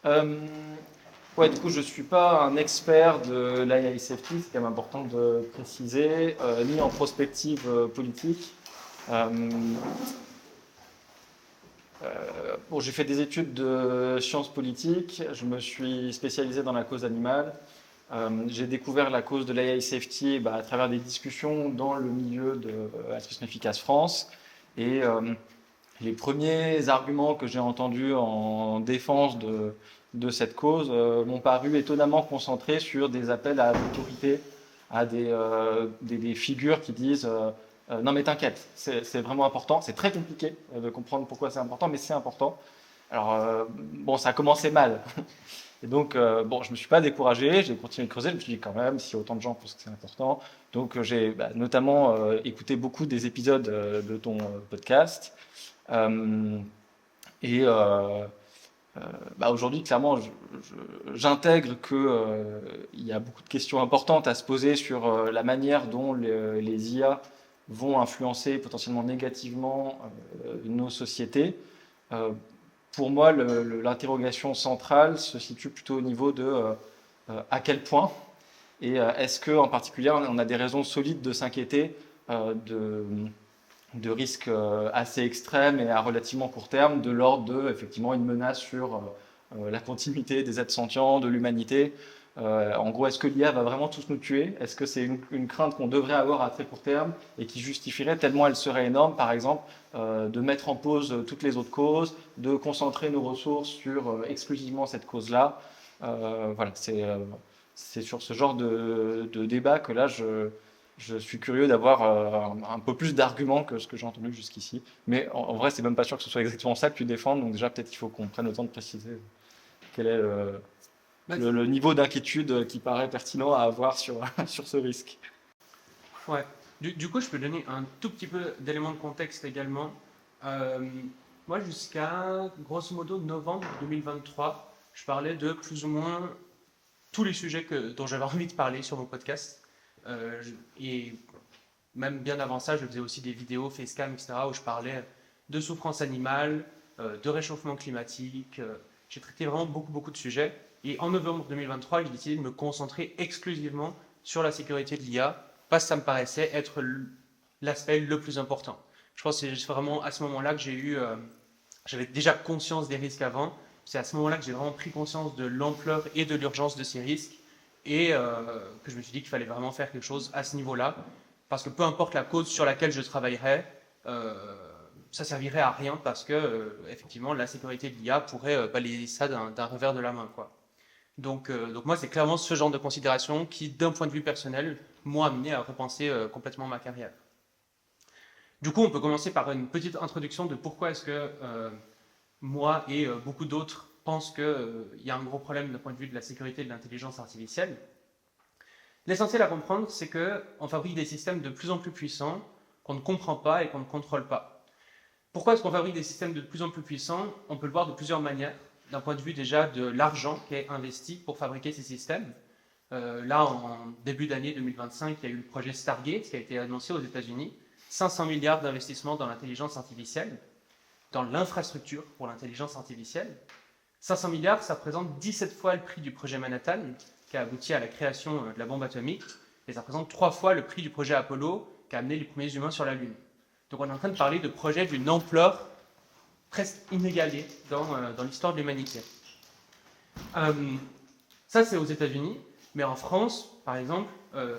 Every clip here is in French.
Euh, ouais, du coup, je suis pas un expert de l'AI safety, c'est quand même important de préciser, ni en prospective politique. Euh, bon, j'ai fait des études de sciences politiques, je me suis spécialisé dans la cause animale. J'ai découvert la cause de l'AI safety à travers des discussions dans le milieu de Attribution Efficace France. Et les premiers arguments que j'ai entendus en défense de cette cause m'ont paru étonnamment concentrés sur des appels à l'autorité, à des figures qui disent non mais t'inquiète, c'est vraiment important, c'est très compliqué de comprendre pourquoi c'est important, mais c'est important. Alors bon, ça a commencé mal. Et donc, bon, je me suis pas découragé, j'ai continué de creuser, je me suis dit quand même, si autant de gens pensent que c'est important. Donc, j'ai notamment écouté beaucoup des épisodes de ton podcast. Euh, et aujourd'hui, clairement, j'intègre que il y a beaucoup de questions importantes à se poser sur la manière dont les IA vont influencer potentiellement négativement nos sociétés. Euh, pour moi, l'interrogation centrale se situe plutôt au niveau de à quel point et est-ce que, en particulier, on a des raisons solides de s'inquiéter de risques assez extrêmes et à relativement court terme, de l'ordre de effectivement une menace sur la continuité des êtres sentients, de l'humanité. En gros, est-ce que l'IA va vraiment tous nous tuer? Est-ce que c'est une crainte qu'on devrait avoir à très court terme et qui justifierait, tellement elle serait énorme, par exemple, de mettre en pause toutes les autres causes, de concentrer nos ressources sur exclusivement cette cause-là? Voilà, c'est sur ce genre de débat que là, je suis curieux d'avoir un peu plus d'arguments que ce que j'ai entendu jusqu'ici. Mais en vrai, c'est même pas sûr que ce soit exactement ça que tu défends. Donc déjà, peut-être qu'il faut qu'on prenne le temps de préciser quel est Bah, le niveau d'inquiétude qui paraît pertinent à avoir sur, sur ce risque. ouais. Du coup, je peux donner un tout petit peu d'éléments de contexte également. Euh, Moi, jusqu'à grosso modo novembre 2023, je parlais de plus ou moins tous les sujets dont j'avais envie de parler sur mon podcast. Et même bien avant ça, je faisais aussi des vidéos, facecam, etc., où je parlais de souffrance animale, de réchauffement climatique. J'ai traité vraiment beaucoup, beaucoup de sujets. Et en novembre 2023, j'ai décidé de me concentrer exclusivement sur la sécurité de l'IA, parce que ça me paraissait être l'aspect le plus important. Je pense que c'est vraiment à ce moment-là que j'avais déjà conscience des risques avant. C'est à ce moment-là que j'ai vraiment pris conscience de l'ampleur et de l'urgence de ces risques et que je me suis dit qu'il fallait vraiment faire quelque chose à ce niveau-là. Parce que peu importe la cause sur laquelle je travaillerais, ça servirait à rien parce que effectivement la sécurité de l'IA pourrait balayer ça d'un revers de la main, quoi. Donc moi c'est clairement ce genre de considération qui, d'un point de vue personnel, m'ont amené à repenser complètement ma carrière. Du coup, on peut commencer par une petite introduction de pourquoi est-ce que moi et beaucoup d'autres pensent qu'il y a un gros problème d'un point de vue de la sécurité de l'intelligence artificielle. L'essentiel à comprendre, c'est qu'on fabrique des systèmes de plus en plus puissants qu'on ne comprend pas et qu'on ne contrôle pas. Pourquoi est-ce qu'on fabrique des systèmes de plus en plus puissants? On peut le voir de plusieurs manières. D'un point de vue déjà de l'argent qui est investi pour fabriquer ces systèmes. Là, en début d'année 2025, il y a eu le projet Stargate qui a été annoncé aux États-Unis. 500 milliards d'investissements dans l'intelligence artificielle, dans l'infrastructure pour l'intelligence artificielle. 500 milliards, ça représente 17 fois le prix du projet Manhattan, qui a abouti à la création de la bombe atomique, et ça représente 3 fois le prix du projet Apollo, qui a amené les premiers humains sur la Lune. Donc on est en train de parler de projets d'une ampleur presque inégalée dans l'histoire de l'humanité. Euh, Ça, c'est aux États-Unis, mais en France, par exemple,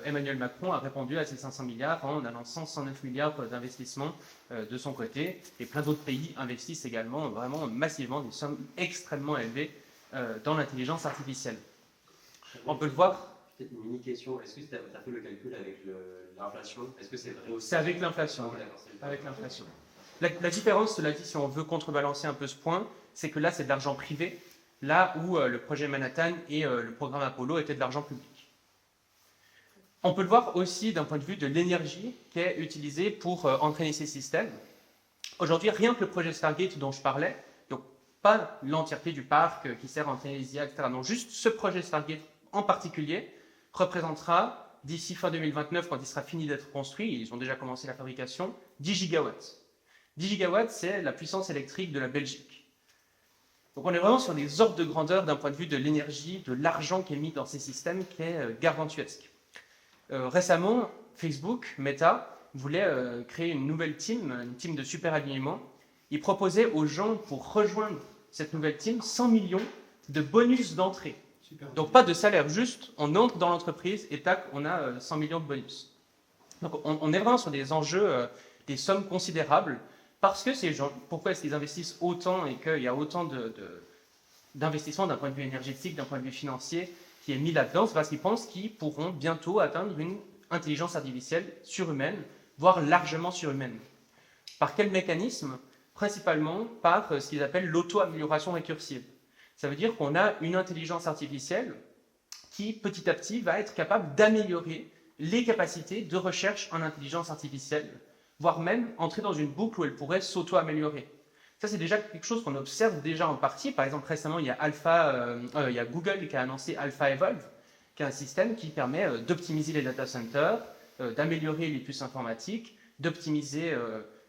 Emmanuel Macron a répondu à ces 500 milliards en annonçant 109 milliards d'investissements de son côté, et plein d'autres pays investissent également vraiment massivement des sommes extrêmement élevées dans l'intelligence artificielle. On peut le voir. Peut-être une mini question. Est-ce que tu as fait le calcul avec l'inflation? Est-ce que c'est vrai aussi? C'est avec l'inflation. Ah, d'accord, c'est Avec l'inflation. La différence, cela dit, si on veut contrebalancer un peu ce point, c'est que là, c'est de l'argent privé, là où le projet Manhattan et le programme Apollo étaient de l'argent public. On peut le voir aussi d'un point de vue de l'énergie qui est utilisée pour entraîner ces systèmes. Aujourd'hui, rien que le projet Stargate dont je parlais, donc pas l'entièreté du parc qui sert à entraîner les IA, etc. Non, juste ce projet Stargate en particulier représentera, d'ici fin 2029, quand il sera fini d'être construit, ils ont déjà commencé la fabrication, 10 gigawatts. 10 gigawatts, c'est la puissance électrique de la Belgique. Donc on est vraiment sur des ordres de grandeur d'un point de vue de l'énergie, de l'argent qui est mis dans ces systèmes qui est gargantuesque. Récemment, Facebook, Meta, voulait créer une nouvelle team, une team de super alignement. Il proposait aux gens, pour rejoindre cette nouvelle team, 100 millions de bonus d'entrée. Donc pas de salaire, juste on entre dans l'entreprise et tac, on a 100 millions de bonus. Donc on est vraiment sur des enjeux, des sommes considérables, parce que ces gens, pourquoi est-ce qu'ils investissent autant et qu'il y a autant d'investissements d'un point de vue énergétique, d'un point de vue financier qui est mis là-dedans, c'est parce qu'ils pensent qu'ils pourront bientôt atteindre une intelligence artificielle surhumaine, voire largement surhumaine. Par quel mécanisme? Principalement par ce qu'ils appellent l'auto-amélioration récursive. Ça veut dire qu'on a une intelligence artificielle qui, petit à petit, va être capable d'améliorer les capacités de recherche en intelligence artificielle, voire même entrer dans une boucle où elle pourrait s'auto-améliorer. Ça, c'est déjà quelque chose qu'on observe déjà en partie. Par exemple, récemment, il y a Google qui a annoncé AlphaEvolve, qui est un système qui permet d'optimiser les data centers, d'améliorer les puces informatiques, d'optimiser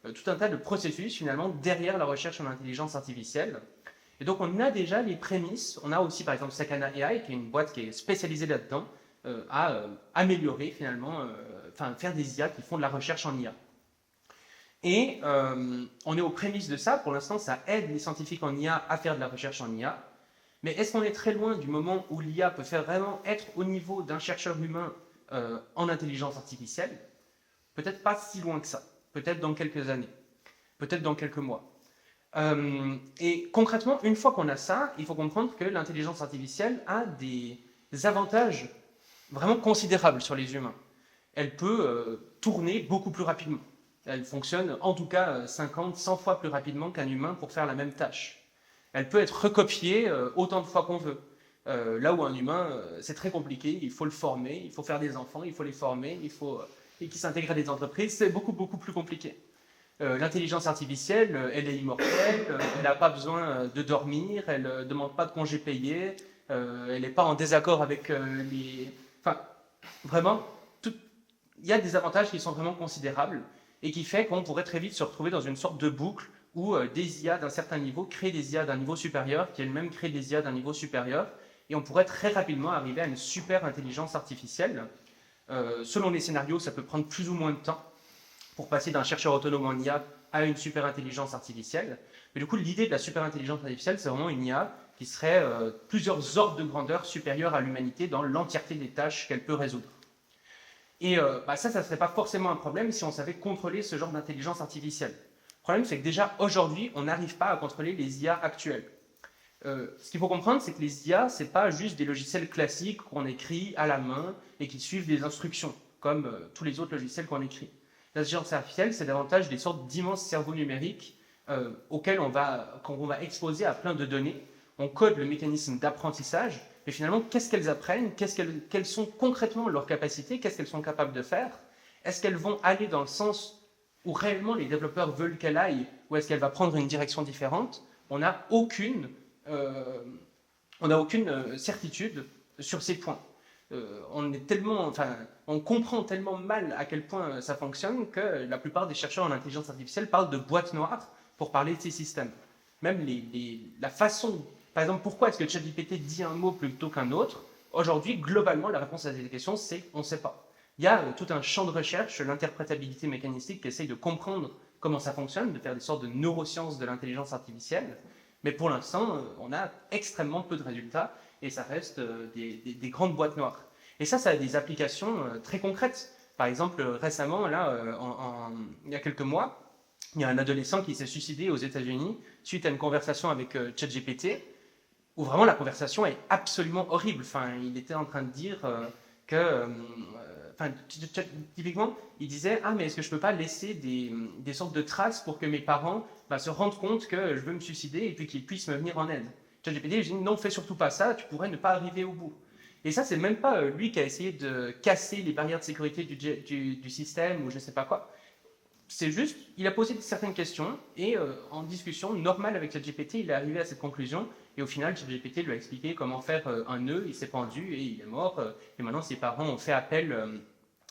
tout un tas de processus, finalement, derrière la recherche en intelligence artificielle. Et donc, on a déjà les prémices. On a aussi, par exemple, Sakana AI, qui est une boîte qui est spécialisée là-dedans, à améliorer, finalement, faire des IA qui font de la recherche en IA. Et on est aux prémices de ça. Pour l'instant, ça aide les scientifiques en IA à faire de la recherche en IA. Mais est-ce qu'on est très loin du moment où l'IA peut faire vraiment être au niveau d'un chercheur humain en intelligence artificielle? Peut-être pas si loin que ça. Peut-être dans quelques années. Peut-être dans quelques mois. Et concrètement, une fois qu'on a ça, il faut comprendre que l'intelligence artificielle a des avantages vraiment considérables sur les humains. Elle peut tourner beaucoup plus rapidement. Elle fonctionne en tout cas 50, 100 fois plus rapidement qu'un humain pour faire la même tâche. Elle peut être recopiée autant de fois qu'on veut. Là où un humain, c'est très compliqué, il faut le former, il faut faire des enfants, il faut les former, et qu'ils s'intègrent à des entreprises, c'est beaucoup, beaucoup plus compliqué. L'intelligence artificielle, elle est immortelle, elle n'a pas besoin de dormir, elle ne demande pas de congés payés, elle n'est pas en désaccord avec les... Enfin, vraiment, il y a des avantages qui sont vraiment considérables et qui fait qu'on pourrait très vite se retrouver dans une sorte de boucle où des IA d'un certain niveau créent des IA d'un niveau supérieur, qui elles-mêmes créent des IA d'un niveau supérieur, et on pourrait très rapidement arriver à une super intelligence artificielle. Selon les scénarios, ça peut prendre plus ou moins de temps pour passer d'un chercheur autonome en IA à une super intelligence artificielle. Mais du coup, l'idée de la super intelligence artificielle, c'est vraiment une IA qui serait plusieurs ordres de grandeur supérieurs à l'humanité dans l'entièreté des tâches qu'elle peut résoudre. Et ça ne serait pas forcément un problème si on savait contrôler ce genre d'intelligence artificielle. Le problème, c'est que déjà, aujourd'hui, on n'arrive pas à contrôler les IA actuelles. Ce qu'il faut comprendre, c'est que les IA, ce n'est pas juste des logiciels classiques qu'on écrit à la main et qui suivent des instructions, comme tous les autres logiciels qu'on écrit. L'intelligence artificielle, c'est davantage des sortes d'immenses cerveaux numériques auxquels qu'on va exposer à plein de données. On code le mécanisme d'apprentissage, mais finalement, qu'est-ce qu'elles apprennent? Quelles sont concrètement leurs capacités? Qu'est-ce qu'elles sont capables de faire? Est-ce qu'elles vont aller dans le sens où réellement les développeurs veulent qu'elle aille, ou est-ce qu'elle va prendre une direction différente? On n'a aucune certitude sur ces points. On comprend tellement mal à quel point ça fonctionne que la plupart des chercheurs en intelligence artificielle parlent de boîte noire pour parler de ces systèmes. Même la façon, par exemple, pourquoi est-ce que ChatGPT dit un mot plutôt qu'un autre? Aujourd'hui, globalement, la réponse à cette question, c'est on ne sait pas. Il y a tout un champ de recherche, l'interprétabilité mécanistique, qui essaye de comprendre comment ça fonctionne, de faire des sortes de neurosciences de l'intelligence artificielle. Mais pour l'instant, on a extrêmement peu de résultats et ça reste des grandes boîtes noires. Et ça a des applications très concrètes. Par exemple, récemment, il y a quelques mois, il y a un adolescent qui s'est suicidé aux États-Unis suite à une conversation avec ChatGPT, où vraiment la conversation est absolument horrible. Il était en train de dire typiquement, il disait « Ah, mais est-ce que je ne peux pas laisser des sortes de traces pour que mes parents se rendent compte que je veux me suicider et puis qu'ils puissent me venir en aide ?» ChatGPT dit « Non, fais surtout pas ça, tu pourrais ne pas arriver au bout. » Et ça, c'est même pas lui qui a essayé de casser les barrières de sécurité du système ou je ne sais pas quoi. C'est juste, il a posé certaines questions et en discussion normale avec ChatGPT, il est arrivé à cette conclusion. Et au final, ChatGPT lui a expliqué comment faire un nœud, il s'est pendu et il est mort. Et maintenant, ses parents ont fait appel,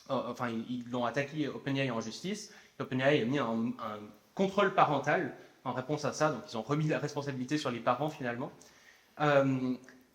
ils l'ont attaqué OpenAI en justice. OpenAI a mis un contrôle parental en réponse à ça. Donc, ils ont remis la responsabilité sur les parents finalement.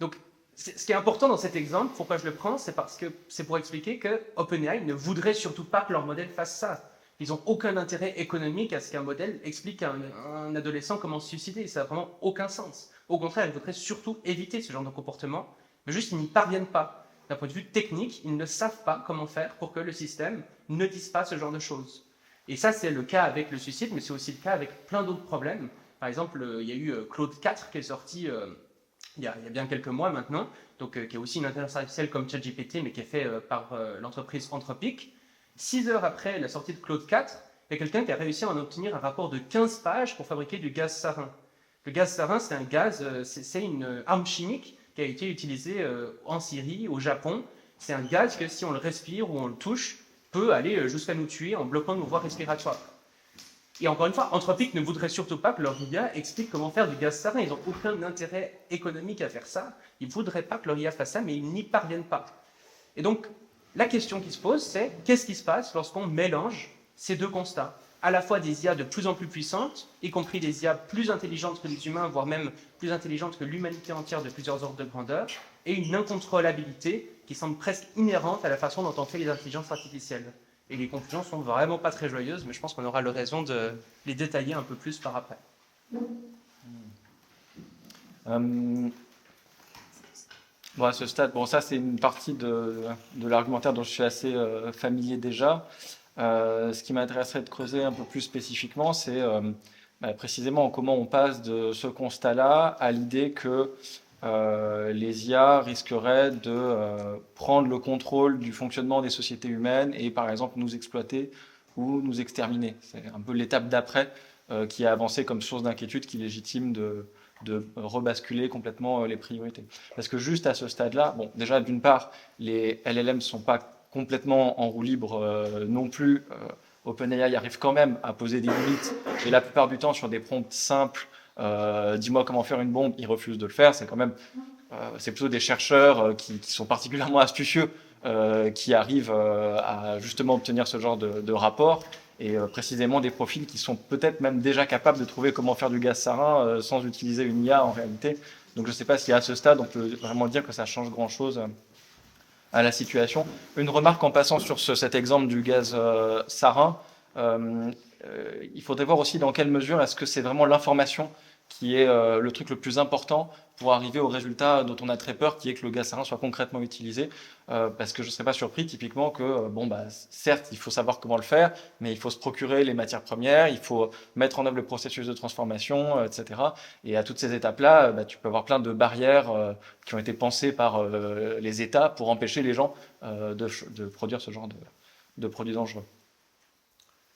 Donc, ce qui est important dans cet exemple, pourquoi je le prends, c'est parce que c'est pour expliquer que OpenAI ne voudrait surtout pas que leur modèle fasse ça. Ils n'ont aucun intérêt économique à ce qu'un modèle explique à un adolescent comment se suicider. Ça n'a vraiment aucun sens. Au contraire, ils voudraient surtout éviter ce genre de comportement, mais juste ils n'y parviennent pas. D'un point de vue technique, ils ne savent pas comment faire pour que le système ne dise pas ce genre de choses. Et ça, c'est le cas avec le suicide, mais c'est aussi le cas avec plein d'autres problèmes. Par exemple, il y a eu Claude 4 qui est sorti il y a bien quelques mois maintenant, donc, qui est aussi une intelligence artificielle comme ChatGPT, mais qui est fait par l'entreprise Anthropic. 6 heures après la sortie de Claude 4, il y a quelqu'un qui a réussi à en obtenir un rapport de 15 pages pour fabriquer du gaz sarin. Le gaz sarin, c'est un gaz, c'est une arme chimique qui a été utilisée en Syrie, au Japon. C'est un gaz que si on le respire ou on le touche, peut aller jusqu'à nous tuer en bloquant nos voies respiratoires. Et encore une fois, Anthropic ne voudrait surtout pas que leur IA explique comment faire du gaz sarin. Ils n'ont aucun intérêt économique à faire ça. Ils ne voudraient pas que leur IA fasse ça, mais ils n'y parviennent pas. Et donc, la question qui se pose, c'est qu'est-ce qui se passe lorsqu'on mélange ces deux constats? À la fois des IA de plus en plus puissantes, y compris des IA plus intelligentes que les humains, voire même plus intelligentes que l'humanité entière de plusieurs ordres de grandeur, et une incontrôlabilité qui semble presque inhérente à la façon dont on fait les intelligences artificielles. Et les conclusions sont vraiment pas très joyeuses, mais je pense qu'on aura l'occasion de les détailler un peu plus par après. Bon, à ce stade, bon, ça c'est une partie de l'argumentaire dont je suis assez familier déjà. Ce qui m'intéresserait de creuser un peu plus spécifiquement, c'est précisément comment on passe de ce constat-là à l'idée que les IA risqueraient de prendre le contrôle du fonctionnement des sociétés humaines et par exemple nous exploiter ou nous exterminer. C'est un peu l'étape d'après qui a avancé comme source d'inquiétude qui légitime de rebasculer complètement les priorités. Parce que juste à ce stade-là, bon, déjà d'une part, les LLM ne sont pas complètement en roue libre non plus. OpenAI arrive quand même à poser des limites, et la plupart du temps sur des prompts simples, dis-moi comment faire une bombe, ils refusent de le faire. C'est quand même, c'est plutôt des chercheurs qui sont particulièrement astucieux qui arrivent à justement obtenir ce genre de rapport. Et précisément des profils qui sont peut-être même déjà capables de trouver comment faire du gaz sarin sans utiliser une IA en réalité. Donc je ne sais pas si à ce stade on peut vraiment dire que ça change grand-chose à la situation. Une remarque en passant sur cet exemple du gaz sarin, il faudrait voir aussi dans quelle mesure est-ce que c'est vraiment l'information qui est le truc le plus important pour arriver au résultat dont on a très peur, qui est que le gaz sarin soit concrètement utilisé. Parce que je ne serais pas surpris typiquement que, certes, il faut savoir comment le faire, mais il faut se procurer les matières premières, il faut mettre en œuvre le processus de transformation, etc. Et à toutes ces étapes-là, tu peux avoir plein de barrières qui ont été pensées par les États pour empêcher les gens de produire ce genre de produits dangereux.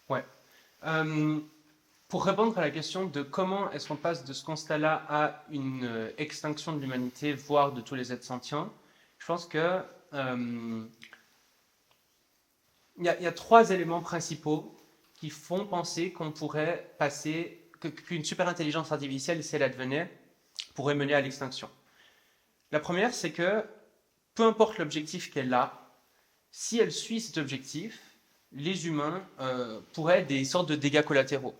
Ouais. Pour répondre à la question de comment est-ce qu'on passe de ce constat-là à une extinction de l'humanité, voire de tous les êtres sentients, je pense que il y a 3 éléments principaux qui font penser qu'on pourrait passer, qu'une super-intelligence artificielle, si elle advenait, pourrait mener à l'extinction. La première, c'est que peu importe l'objectif qu'elle a, si elle suit cet objectif, les humains pourraient être des sortes de dégâts collatéraux.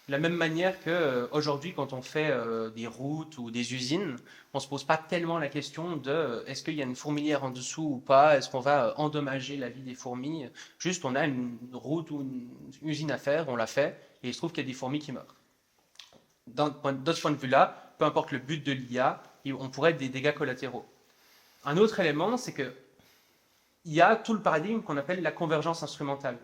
De la même manière qu'aujourd'hui, quand on fait des routes ou des usines, on ne se pose pas tellement la question de est-ce qu'il y a une fourmilière en dessous ou pas, est-ce qu'on va endommager la vie des fourmis. Juste, on a une route ou une usine à faire, on l'a fait, et il se trouve qu'il y a des fourmis qui meurent. De ce point de vue-là, peu importe le but de l'IA, on pourrait être des dégâts collatéraux. Un autre élément, c'est que il y a tout le paradigme qu'on appelle la convergence instrumentale.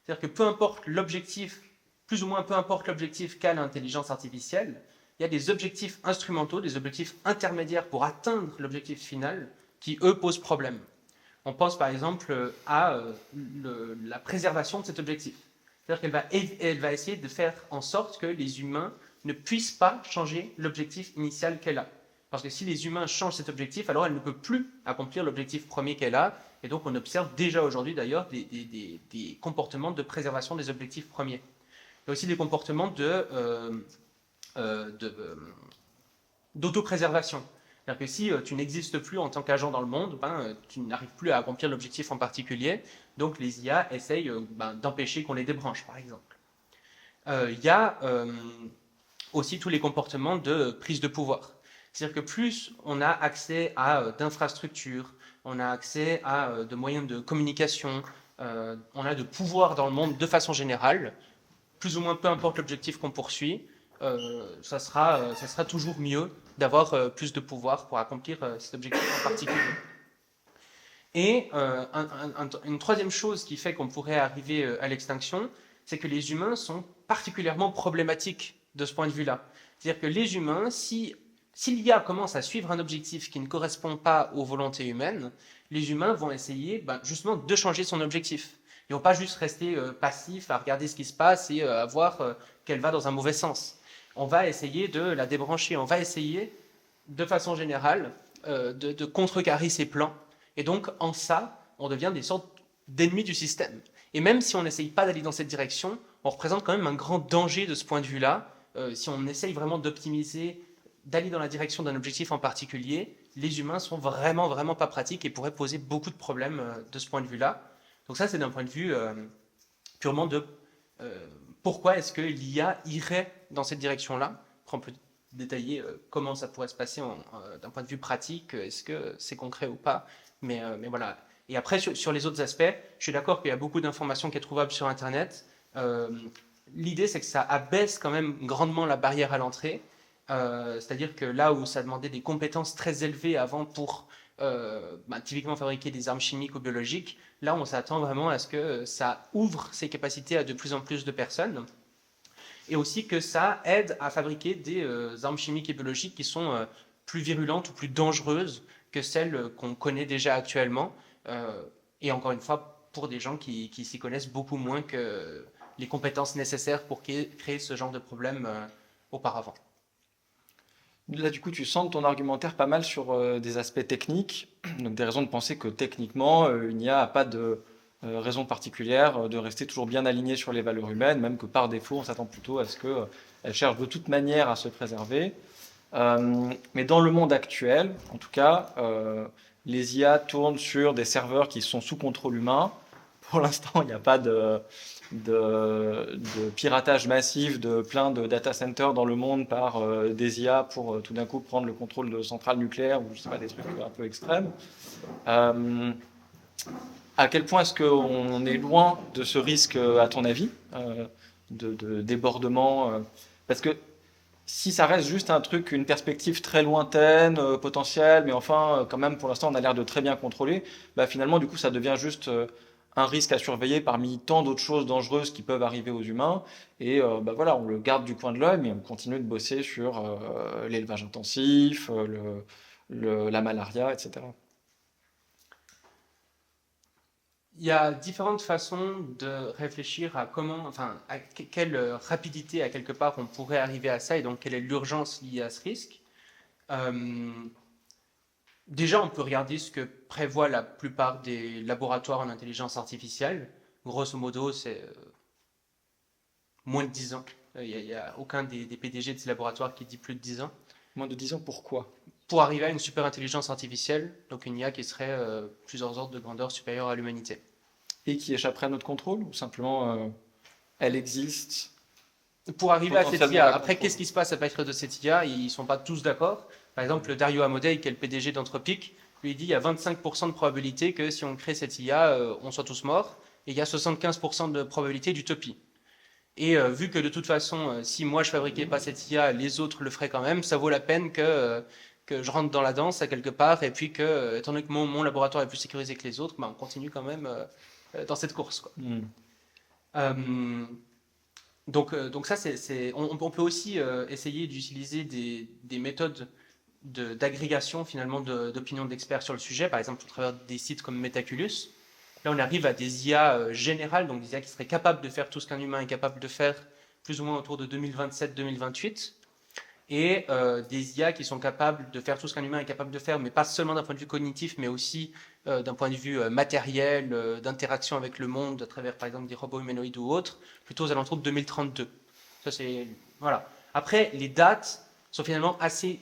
C'est-à-dire que peu importe l'objectif, plus ou moins peu importe l'objectif qu'a l'intelligence artificielle, il y a des objectifs instrumentaux, des objectifs intermédiaires pour atteindre l'objectif final qui, eux, posent problème. On pense par exemple à la préservation de cet objectif. C'est-à-dire qu'elle va essayer de faire en sorte que les humains ne puissent pas changer l'objectif initial qu'elle a. Parce que si les humains changent cet objectif, alors elle ne peut plus accomplir l'objectif premier qu'elle a. Et donc on observe déjà aujourd'hui d'ailleurs des comportements de préservation des objectifs premiers. Il y a aussi des comportements d'autopréservation. C'est-à-dire que si tu n'existes plus en tant qu'agent dans le monde, tu n'arrives plus à accomplir l'objectif en particulier. Donc les IA essayent d'empêcher qu'on les débranche, par exemple. Il y a aussi tous les comportements de prise de pouvoir. C'est-à-dire que plus on a accès à d'infrastructures, on a accès à de moyens de communication, on a de pouvoir dans le monde de façon générale, plus ou moins peu importe l'objectif qu'on poursuit, ça sera toujours mieux d'avoir plus de pouvoir pour accomplir cet objectif en particulier. Et une troisième chose qui fait qu'on pourrait arriver à l'extinction, c'est que les humains sont particulièrement problématiques de ce point de vue-là. C'est-à-dire que les humains, si l'IA commence à suivre un objectif qui ne correspond pas aux volontés humaines, les humains vont essayer justement de changer son objectif. Ils ne vont pas juste rester passifs à regarder ce qui se passe et à voir qu'elle va dans un mauvais sens. On va essayer de la débrancher, on va essayer de façon générale de contrecarrer ses plans. Et donc en ça, on devient des sortes d'ennemis du système. Et même si on n'essaye pas d'aller dans cette direction, on représente quand même un grand danger de ce point de vue-là. Si on essaye vraiment d'optimiser, d'aller dans la direction d'un objectif en particulier, les humains sont vraiment, vraiment pas pratiques et pourraient poser beaucoup de problèmes de ce point de vue-là. Donc ça, c'est d'un point de vue purement de pourquoi est-ce que l'IA irait dans cette direction-là. Après, on peut détailler comment ça pourrait se passer d'un point de vue pratique, est-ce que c'est concret ou pas, mais voilà. Et après, sur les autres aspects, je suis d'accord qu'il y a beaucoup d'informations qui est trouvable sur Internet. L'idée, c'est que ça abaisse quand même grandement la barrière à l'entrée. C'est-à-dire que là où ça demandait des compétences très élevées avant pour typiquement fabriquer des armes chimiques ou biologiques, là on s'attend vraiment à ce que ça ouvre ses capacités à de plus en plus de personnes et aussi que ça aide à fabriquer des armes chimiques et biologiques qui sont plus virulentes ou plus dangereuses que celles qu'on connaît déjà actuellement et encore une fois pour des gens qui s'y connaissent beaucoup moins que les compétences nécessaires pour créer ce genre de problème auparavant. Là, du coup, tu centres ton argumentaire pas mal sur des aspects techniques, donc des raisons de penser que techniquement, une IA n'a pas de raison particulière de rester toujours bien alignée sur les valeurs humaines, même que par défaut, on s'attend plutôt à ce qu'elle cherche de toute manière à se préserver. Mais dans le monde actuel, en tout cas, les IA tournent sur des serveurs qui sont sous contrôle humain. Pour l'instant, il n'y a pas de piratage massif de plein de data centers dans le monde par des IA pour tout d'un coup prendre le contrôle de centrales nucléaires ou je sais pas, des trucs un peu extrêmes. À quel point est-ce qu'on est loin de ce risque, à ton avis, de débordement parce que si ça reste juste un truc, une perspective très lointaine, potentielle, mais enfin, quand même, pour l'instant, on a l'air de très bien contrôler, bah, finalement, du coup, ça devient juste un risque à surveiller parmi tant d'autres choses dangereuses qui peuvent arriver aux humains. Et bah, voilà, on le garde du coin de l'œil, mais on continue de bosser sur l'élevage intensif, la malaria, etc. Il y a différentes façons de réfléchir à comment, enfin, à quelle rapidité, à quelque part, on pourrait arriver à ça et donc quelle est l'urgence liée à ce risque. Euh, Déjà, on peut regarder ce que prévoient la plupart des laboratoires en intelligence artificielle. Grosso modo, c'est moins de 10 ans. Il n'y a aucun des PDG de ces laboratoires qui dit plus de 10 ans. Moins de 10 ans, pourquoi? Pour arriver à une super intelligence artificielle, donc une IA qui serait plusieurs ordres de grandeur supérieure à l'humanité. Et qui échapperait à notre contrôle, ou simplement elle existe Pour arriver à cette potentiellement IA, à la après, contrôle. qu'est-ce qui se passe à partir de cette IA? Ils ne sont pas tous d'accord. Par exemple, Dario Amodei, qui est le PDG d'Anthropic, lui dit il y a 25% de probabilité que si on crée cette IA, on soit tous morts, et il y a 75% de probabilité d'utopie. Et vu que de toute façon, si moi je fabriquais pas cette IA, les autres le feraient quand même, ça vaut la peine que je rentre dans la danse à quelque part, et puis que, étant donné que mon laboratoire est plus sécurisé que les autres, on continue quand même dans cette course, quoi. Euh, donc ça, on peut aussi essayer d'utiliser des méthodes d'agrégation finalement d'opinions d'experts sur le sujet, par exemple au travers des sites comme Metaculus. Là, on arrive à des IA générales, donc des IA qui seraient capables de faire tout ce qu'un humain est capable de faire, plus ou moins autour de 2027-2028, et des IA qui sont capables de faire tout ce qu'un humain est capable de faire, mais pas seulement d'un point de vue cognitif, mais aussi d'un point de vue matériel, d'interaction avec le monde, à travers par exemple des robots humanoïdes ou autres, plutôt aux alentours de 2032. Ça, c'est, voilà. Après, les dates sont finalement assez,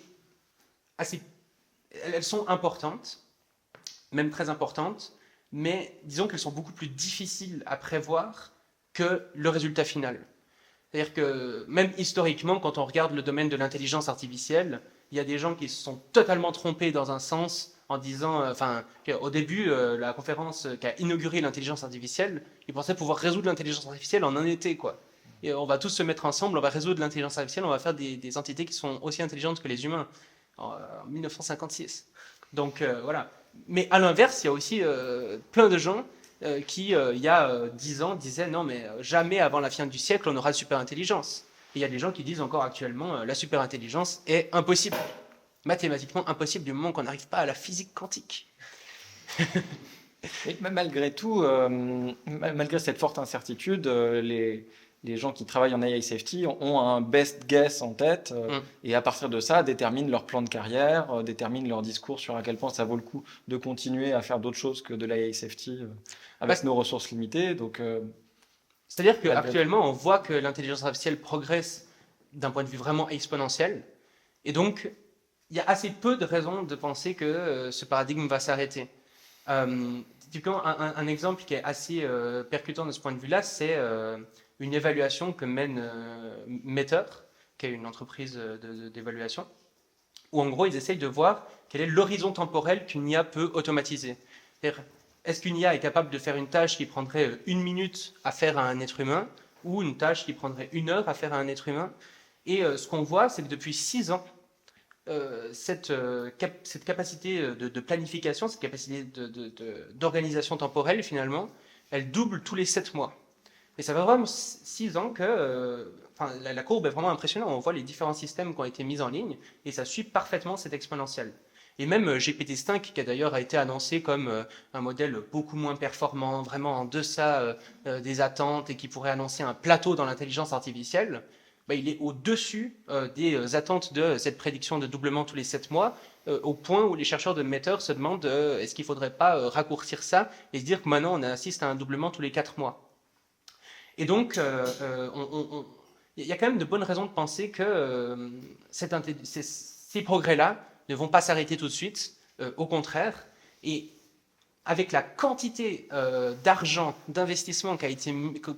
elles sont importantes, même très importantes, mais disons qu'elles sont beaucoup plus difficiles à prévoir que le résultat final. C'est-à-dire que même historiquement, quand on regarde le domaine de l'intelligence artificielle, il y a des gens qui se sont totalement trompés dans un sens en disant, au début, la conférence qui a inauguré l'intelligence artificielle, ils pensaient pouvoir résoudre l'intelligence artificielle en un été, quoi. Et on va tous se mettre ensemble, on va résoudre l'intelligence artificielle, on va faire des entités qui sont aussi intelligentes que les humains en 1956. Donc voilà. Mais à l'inverse, il y a aussi plein de gens qui, il y a 10 ans, disaient non, mais jamais avant la fin du siècle, on aura de super-intelligence. Et il y a des gens qui disent encore actuellement, la super-intelligence est impossible. Mathématiquement impossible du moment qu'on n'arrive pas à la physique quantique. Et malgré tout, malgré cette forte incertitude, les gens qui travaillent en AI safety ont un best guess en tête et à partir de ça déterminent leur plan de carrière, déterminent leur discours sur à quel point ça vaut le coup de continuer à faire d'autres choses que de l'AI safety avec nos ressources limitées. Donc, c'est-à-dire qu'actuellement, on voit que l'intelligence artificielle progresse d'un point de vue vraiment exponentiel et donc il y a assez peu de raisons de penser que ce paradigme va s'arrêter. Typiquement, un exemple qui est assez percutant de ce point de vue-là, c'est une évaluation que mène Meter, qui est une entreprise d'évaluation, où en gros, ils essayent de voir quel est l'horizon temporel qu'une IA peut automatiser. C'est-à-dire, est-ce qu'une IA est capable de faire une tâche qui prendrait 1 minute à faire à un être humain, ou une tâche qui prendrait 1 heure à faire à un être humain? Et ce qu'on voit, c'est que depuis 6 ans, cette capacité de planification, cette capacité d'organisation temporelle, finalement, elle double tous les 7 mois. Et ça fait vraiment 6 ans que la courbe est vraiment impressionnante. On voit les différents systèmes qui ont été mis en ligne et ça suit parfaitement cette exponentielle. Et même GPT-5, qui a d'ailleurs été annoncé comme un modèle beaucoup moins performant, vraiment en deçà des attentes et qui pourrait annoncer un plateau dans l'intelligence artificielle, il est au-dessus des attentes de cette prédiction de doublement tous les 7 mois, au point où les chercheurs de Meta se demandent est-ce qu'il ne faudrait pas raccourcir ça et se dire que maintenant on assiste à un doublement tous les 4 mois. Et donc, il y a quand même de bonnes raisons de penser que ces progrès-là ne vont pas s'arrêter tout de suite, au contraire. Et avec la quantité d'argent, d'investissement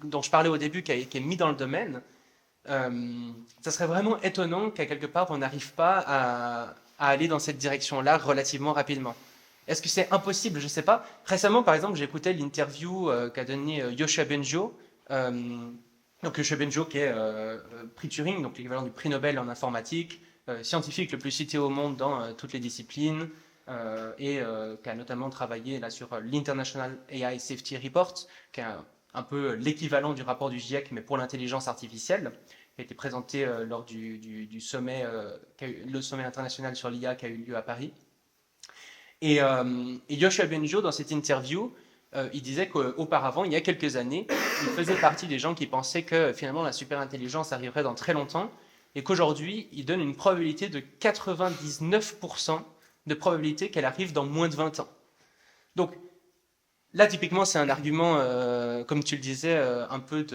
dont je parlais au début, qui est mis dans le domaine, ça serait vraiment étonnant qu'à quelque part on n'arrive pas à aller dans cette direction-là relativement rapidement. Est-ce que c'est impossible? Je ne sais pas. Récemment, par exemple, j'écoutais l'interview qu'a donné Yoshua Bengio. Donc Yoshua Bengio qui est prix Turing, donc l'équivalent du prix Nobel en informatique, scientifique le plus cité au monde dans toutes les disciplines, et qui a notamment travaillé là sur l'International AI Safety Report, qui est un peu l'équivalent du rapport du GIEC, mais pour l'intelligence artificielle, qui a été présenté lors du sommet, le sommet international sur l'IA qui a eu lieu à Paris. Et Yoshua Bengio, dans cette interview, il disait qu'auparavant, il y a quelques années, il faisait partie des gens qui pensaient que finalement la superintelligence arriverait dans très longtemps, et qu'aujourd'hui, il donne une probabilité de 99% de probabilité qu'elle arrive dans moins de 20 ans. Donc, là, typiquement, c'est un argument, comme tu le disais, un peu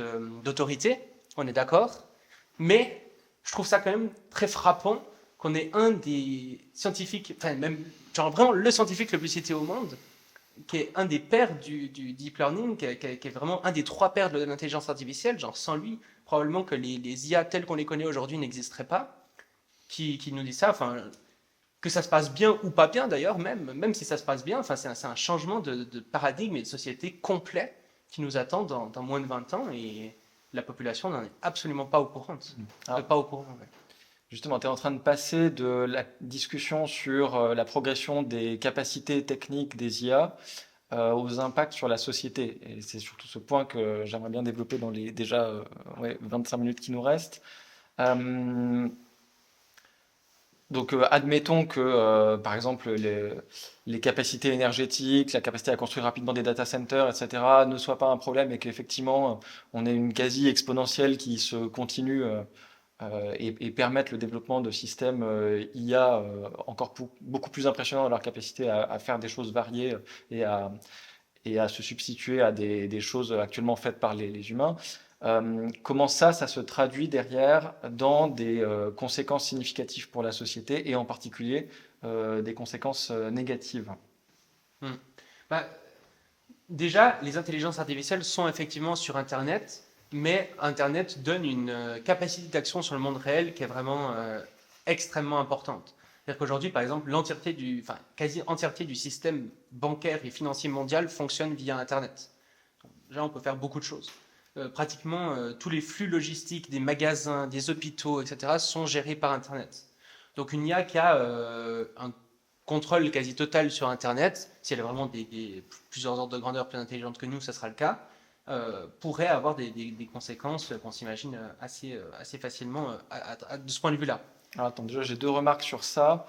d'autorité, on est d'accord, mais je trouve ça quand même très frappant qu'on ait un des scientifiques, enfin même, genre vraiment le scientifique le plus cité au monde, qui est un des pères du deep learning, qui est vraiment un des 3 pères de l'intelligence artificielle, genre sans lui, probablement que les IA telles qu'on les connaît aujourd'hui n'existeraient pas, qui nous dit ça, enfin, que ça se passe bien ou pas bien d'ailleurs, même si ça se passe bien, enfin, c'est un changement de paradigme et de société complet qui nous attend dans moins de 20 ans et la population n'en est absolument pas au courant. Pas au courant, ouais. Justement, tu es en train de passer de la discussion sur la progression des capacités techniques des IA aux impacts sur la société. Et c'est surtout ce point que j'aimerais bien développer dans les déjà 25 minutes qui nous restent. Donc, admettons que, par exemple, les capacités énergétiques, la capacité à construire rapidement des data centers, etc., ne soient pas un problème et qu'effectivement, on ait une quasi exponentielle qui se continue et permettent le développement de systèmes IA encore beaucoup plus impressionnants dans leur capacité à faire des choses variées et à se substituer à des choses actuellement faites par les humains. Comment ça se traduit derrière dans des conséquences significatives pour la société et en particulier des conséquences négatives? Déjà, les intelligences artificielles sont effectivement sur Internet mais Internet donne une capacité d'action sur le monde réel qui est vraiment extrêmement importante. C'est-à-dire qu'aujourd'hui, par exemple, quasi entièreté du système bancaire et financier mondial fonctionne via Internet. Déjà, on peut faire beaucoup de choses. Pratiquement tous les flux logistiques des magasins, des hôpitaux, etc., sont gérés par Internet. Donc une IA qui a un contrôle quasi total sur Internet, si elle est vraiment plusieurs ordres de grandeur plus intelligente que nous, ça sera le cas, pourrait avoir des conséquences qu'on s'imagine assez facilement de ce point de vue-là. Alors, attends, déjà, j'ai deux remarques sur ça.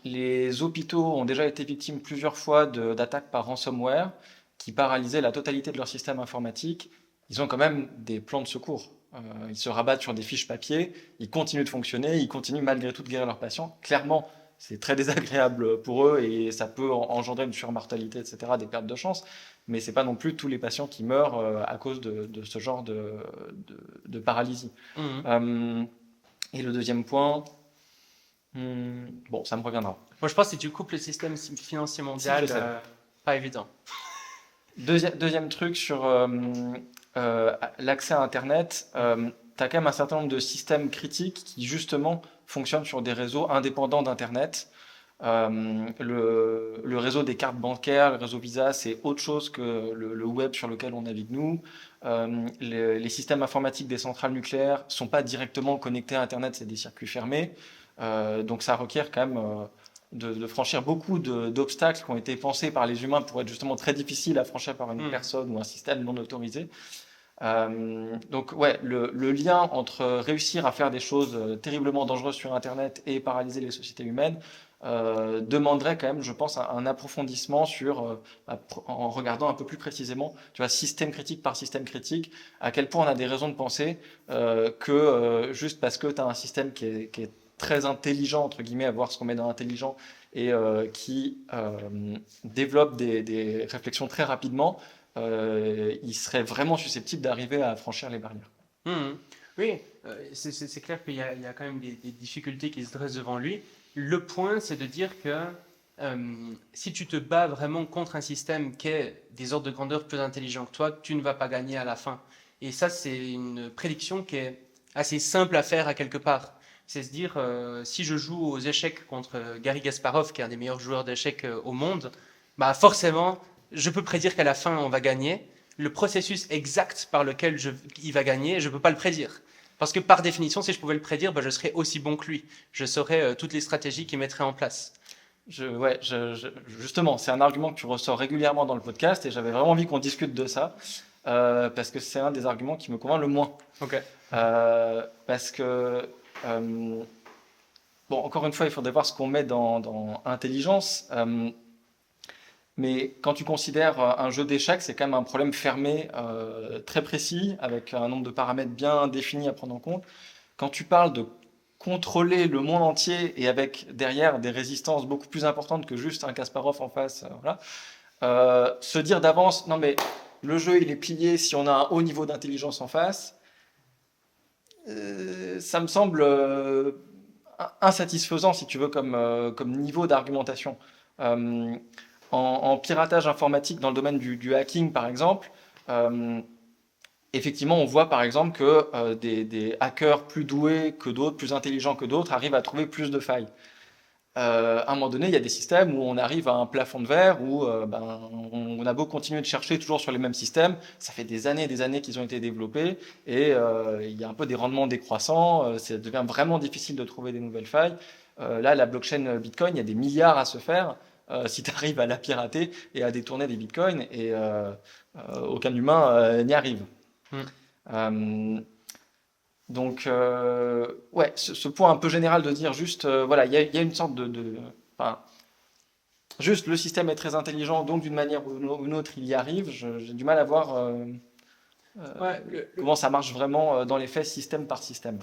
Les hôpitaux ont déjà été victimes plusieurs fois d'attaques par ransomware qui paralysaient la totalité de leur système informatique. Ils ont quand même des plans de secours. Ils se rabattent sur des fiches papier, ils continuent de fonctionner, ils continuent malgré tout de guérir leurs patients. Clairement, c'est très désagréable pour eux et ça peut engendrer une surmortalité, etc., des pertes de chance. Mais c'est pas non plus tous les patients qui meurent à cause de ce genre de paralysie. Mhm. Et le deuxième point, bon, ça me reviendra. Moi, je pense que si tu coupes le système financier mondial, Si, je sais. pas évident. Deuxième truc sur l'accès à Internet, tu as quand même un certain nombre de systèmes critiques qui justement fonctionnent sur des réseaux indépendants d'Internet. Le réseau des cartes bancaires, le réseau Visa, c'est autre chose que le web sur lequel on navigue nous. Les systèmes informatiques des centrales nucléaires sont pas directement connectés à Internet, c'est des circuits fermés. Donc ça requiert quand même de franchir beaucoup d'obstacles qui ont été pensés par les humains pour être justement très difficiles à franchir par une personne ou un système non autorisé. Donc ouais, le lien entre réussir à faire des choses terriblement dangereuses sur Internet et paralyser les sociétés humaines demanderait quand même, je pense, un approfondissement en regardant un peu plus précisément, tu vois, système critique par système critique, à quel point on a des raisons de penser que juste parce que tu as un système qui est très intelligent, entre guillemets, à voir ce qu'on met dans intelligent, et qui développe des réflexions très rapidement, il serait vraiment susceptible d'arriver à franchir les barrières. Oui, c'est clair qu'il y a quand même des difficultés qui se dressent devant lui. Le point, c'est de dire que si tu te bats vraiment contre un système qui est des ordres de grandeur plus intelligents que toi, tu ne vas pas gagner à la fin. Et ça, c'est une prédiction qui est assez simple à faire à quelque part. C'est se dire, si je joue aux échecs contre Garry Kasparov, qui est un des meilleurs joueurs d'échecs au monde, bah forcément, je peux prédire qu'à la fin, on va gagner. Le processus exact par lequel il va gagner, je ne peux pas le prédire. Parce que par définition, si je pouvais le prédire, bah, je serais aussi bon que lui. Je saurais toutes les stratégies qu'il mettrait en place. Justement, c'est un argument que tu ressors régulièrement dans le podcast et j'avais vraiment envie qu'on discute de ça parce que c'est un des arguments qui me convainc le moins. Ok. Parce que, bon, encore une fois, il faudrait voir ce qu'on met dans intelligence. Mais quand tu considères un jeu d'échecs, c'est quand même un problème fermé, très précis, avec un nombre de paramètres bien définis à prendre en compte. Quand tu parles de contrôler le monde entier et avec derrière des résistances beaucoup plus importantes que juste un Kasparov en face, voilà, se dire d'avance, non mais le jeu il est plié si on a un haut niveau d'intelligence en face, ça me semble insatisfaisant si tu veux comme niveau d'argumentation. En piratage informatique dans le domaine du hacking, par exemple, effectivement, on voit par exemple que des hackers plus doués que d'autres, plus intelligents que d'autres, arrivent à trouver plus de failles. À un moment donné, il y a des systèmes où on arrive à un plafond de verre, où on a beau continuer de chercher toujours sur les mêmes systèmes, ça fait des années qu'ils ont été développés, et il y a un peu des rendements décroissants, ça devient vraiment difficile de trouver des nouvelles failles. Là, la blockchain Bitcoin, il y a des milliards à se faire si tu arrives à la pirater et à détourner des bitcoins, et aucun humain n'y arrive. Donc, ouais, ce point un peu général de dire juste, voilà, il y a une sorte enfin, juste le système est très intelligent, donc d'une manière ou une autre, il y arrive. J'ai du mal à voir comment ça marche vraiment dans les faits, système par système.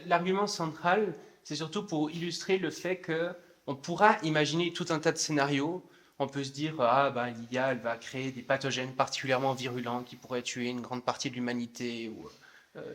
L'argument central, c'est surtout pour illustrer le fait que on pourra imaginer tout un tas de scénarios. On peut se dire, l'IA, elle va créer des pathogènes particulièrement virulents qui pourraient tuer une grande partie de l'humanité, ou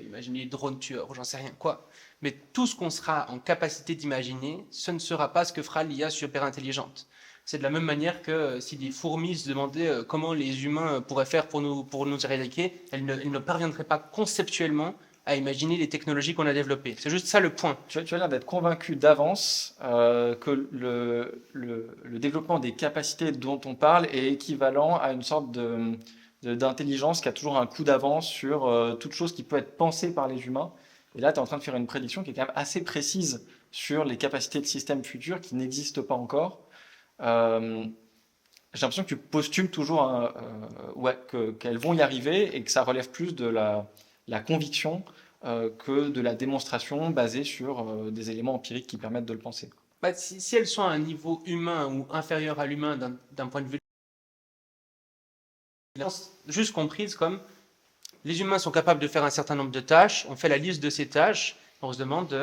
imaginer les drones tueurs, j'en sais rien quoi. Mais tout ce qu'on sera en capacité d'imaginer, ce ne sera pas ce que fera l'IA super intelligente. C'est de la même manière que si des fourmis se demandaient comment les humains pourraient faire pour nous éradiquer, elles ne parviendraient pas conceptuellement à imaginer les technologies qu'on a développées. C'est juste ça le point. Tu as l'air d'être convaincu d'avance que le développement des capacités dont on parle est équivalent à une sorte d'intelligence qui a toujours un coup d'avance sur toute chose qui peut être pensée par les humains. Et là, tu es en train de faire une prédiction qui est quand même assez précise sur les capacités de systèmes futurs qui n'existent pas encore. J'ai l'impression que tu postules toujours qu'elles vont y arriver et que ça relève plus de la conviction que de la démonstration basée sur des éléments empiriques qui permettent de le penser. Bah, si elles sont à un niveau humain ou inférieur à l'humain d'un point de vue juste comprise comme les humains sont capables de faire un certain nombre de tâches, on fait la liste de ces tâches, on se demande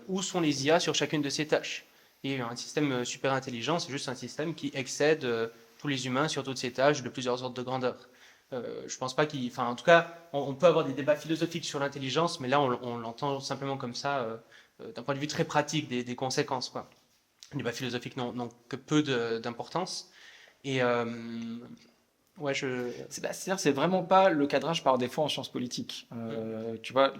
où sont les IA sur chacune de ces tâches. Et un système super intelligent, c'est juste un système qui excède tous les humains sur toutes ces tâches de plusieurs ordres de grandeur. Je pense pas qu'il. Enfin, en tout cas, on peut avoir des débats philosophiques sur l'intelligence, mais là, on l'entend simplement comme ça, d'un point de vue très pratique des conséquences, quoi. Les débats philosophiques n'ont que peu d'importance. Et ouais, C'est-à-dire, c'est vraiment pas le cadrage par défaut en sciences politiques. Tu vois,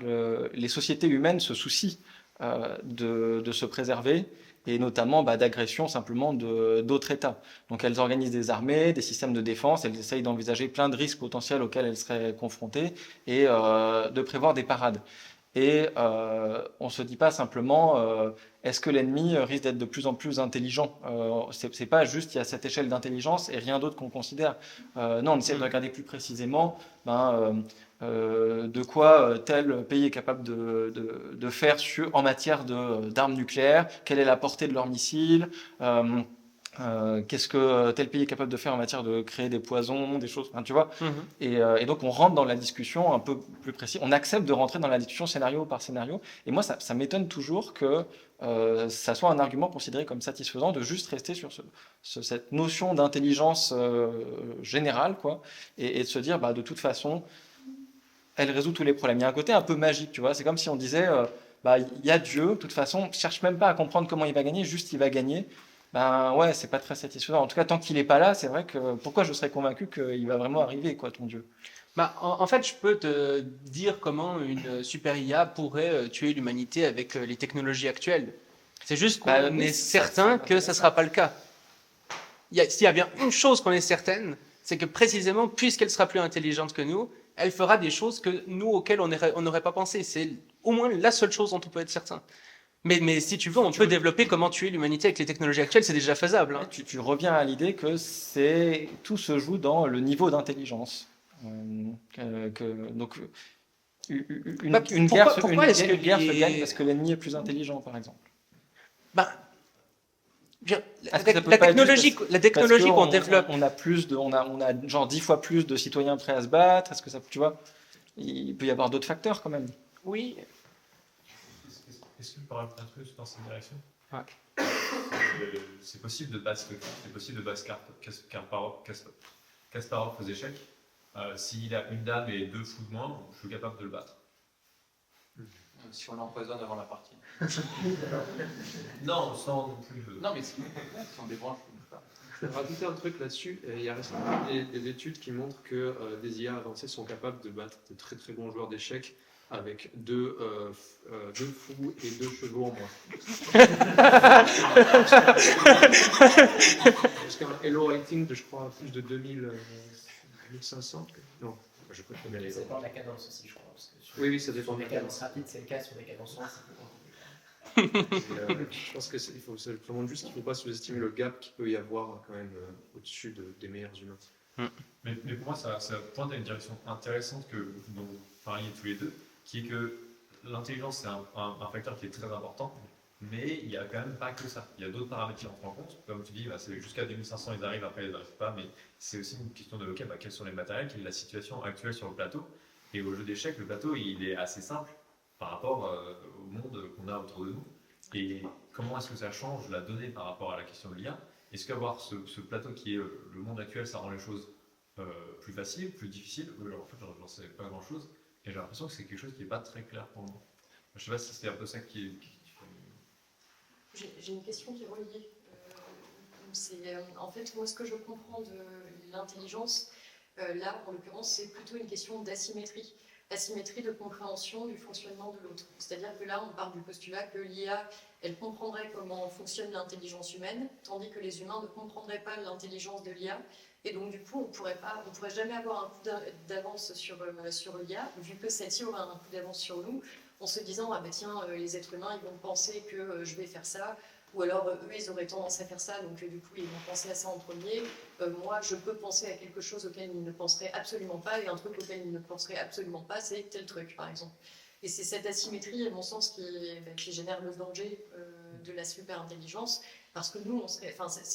les sociétés humaines se soucient de se préserver et notamment d'agressions simplement d'autres États. Donc elles organisent des armées, des systèmes de défense, elles essayent d'envisager plein de risques potentiels auxquels elles seraient confrontées et de prévoir des parades. Et on ne se dit pas simplement est-ce que l'ennemi risque d'être de plus en plus intelligent. C'est pas juste il y a cette échelle d'intelligence et rien d'autre qu'on considère. Non, on essaie de regarder plus précisément de quoi tel pays est capable de faire en matière d'armes nucléaires, quelle est la portée de leurs missiles, qu'est-ce que tel pays est capable de faire en matière de créer des poisons, des choses, enfin, tu vois. Et donc on rentre dans la discussion un peu plus précis. On accepte de rentrer dans la discussion scénario par scénario. Et moi, ça m'étonne toujours que ça soit un argument considéré comme satisfaisant de juste rester sur cette notion d'intelligence générale, quoi, et de se dire, de toute façon, elle résout tous les problèmes. Il y a un côté un peu magique, tu vois. C'est comme si on disait, il y a Dieu, de toute façon, cherche même pas à comprendre comment il va gagner, juste il va gagner. Ben ouais, c'est pas très satisfaisant. En tout cas, tant qu'il est pas là, c'est vrai que pourquoi je serais convaincu qu'il va vraiment arriver, quoi, ton Dieu. En fait, je peux te dire comment une super IA pourrait tuer l'humanité avec les technologies actuelles. C'est juste qu'on est certain que ça ne sera pas le cas. S'il y a bien une chose qu'on est certaine, c'est que précisément, puisqu'elle sera plus intelligente que nous, elle fera des choses que nous, auxquelles on n'aurait pas pensé. C'est au moins la seule chose dont on peut être certain. Mais si tu veux, on peut développer comment tuer l'humanité avec les technologies actuelles, c'est déjà faisable. Hein. Tu reviens à l'idée que tout se joue dans le niveau d'intelligence. Donc une guerre se gagne parce que l'ennemi est plus intelligent, par exemple. La technologie qu'on développe. On a genre 10 fois plus de citoyens prêts à se battre. Est-ce que ça, tu vois, il peut y avoir d'autres facteurs quand même. Oui. Est-ce que je peux rajouter un truc dans cette direction? Ouais. C'est possible de battre Kasparov aux échecs. S'il a une dame et 2 fous de moins, je suis capable de le battre. Si on l'empoisonne avant la partie. Non, sans non plus. Non, mais si on débranche. Je vais rajouter un truc là-dessus. Il y a récemment des études qui montrent que des IA avancées sont capables de battre de très très bons joueurs d'échecs avec 2 fous et 2 chevaux en moins. Jusqu'à un Elo rating de, je crois, plus de 2500. Non, je peux pas aller. Ça dépend de la cadence aussi, je crois. Parce que Oui, ça dépend sur des cadences rapides, c'est le cas. Sur des cadences lentes, c'est plus compliqué. Je pense que ça montre juste qu'il ne faut pas sous-estimer le gap qu'il peut y avoir quand même au-dessus des meilleurs humains. Mais pour moi, ça pointe à une direction intéressante dont vous parliez tous les deux, qui est que l'intelligence, c'est un facteur qui est très important, mais il n'y a quand même pas que ça. Il y a d'autres paramètres qui rentrent en compte. Comme tu dis, c'est jusqu'à 2500, ils arrivent, après ils n'arrivent pas, mais c'est aussi une question de quels sont les matériels, quelle est la situation actuelle sur le plateau. Et au jeu d'échecs, le plateau, il est assez simple par rapport au monde qu'on a autour de nous. Et comment est-ce que ça change la donnée par rapport à la question de l'IA? Est-ce qu'avoir ce plateau qui est le monde actuel, ça rend les choses plus faciles, plus difficiles? En fait, j'en sais pas grand-chose. Et j'ai l'impression que c'est quelque chose qui n'est pas très clair pour moi. Je ne sais pas si c'était un peu ça qui J'ai une question qui est reliée. En fait, moi, ce que je comprends de l'intelligence, là, en l'occurrence, c'est plutôt une question d'asymétrie. Asymétrie de compréhension du fonctionnement de l'autre. C'est-à-dire que là, on part du postulat que l'IA, elle comprendrait comment fonctionne l'intelligence humaine, tandis que les humains ne comprendraient pas l'intelligence de l'IA. Et donc, du coup, on pourrait jamais avoir un coup d'avance sur l'IA, vu que celle-ci aura un coup d'avance sur nous, en se disant, ah ben tiens, les êtres humains, ils vont penser que je vais faire ça, ou alors eux, ils auraient tendance à faire ça, donc du coup, ils vont penser à ça en premier. Moi, je peux penser à quelque chose auquel ils ne penseraient absolument pas, et un truc auquel ils ne penseraient absolument pas, c'est tel truc, par exemple. Et c'est cette asymétrie, à mon sens, qui génère le danger de la super-intelligence, parce que nous, ce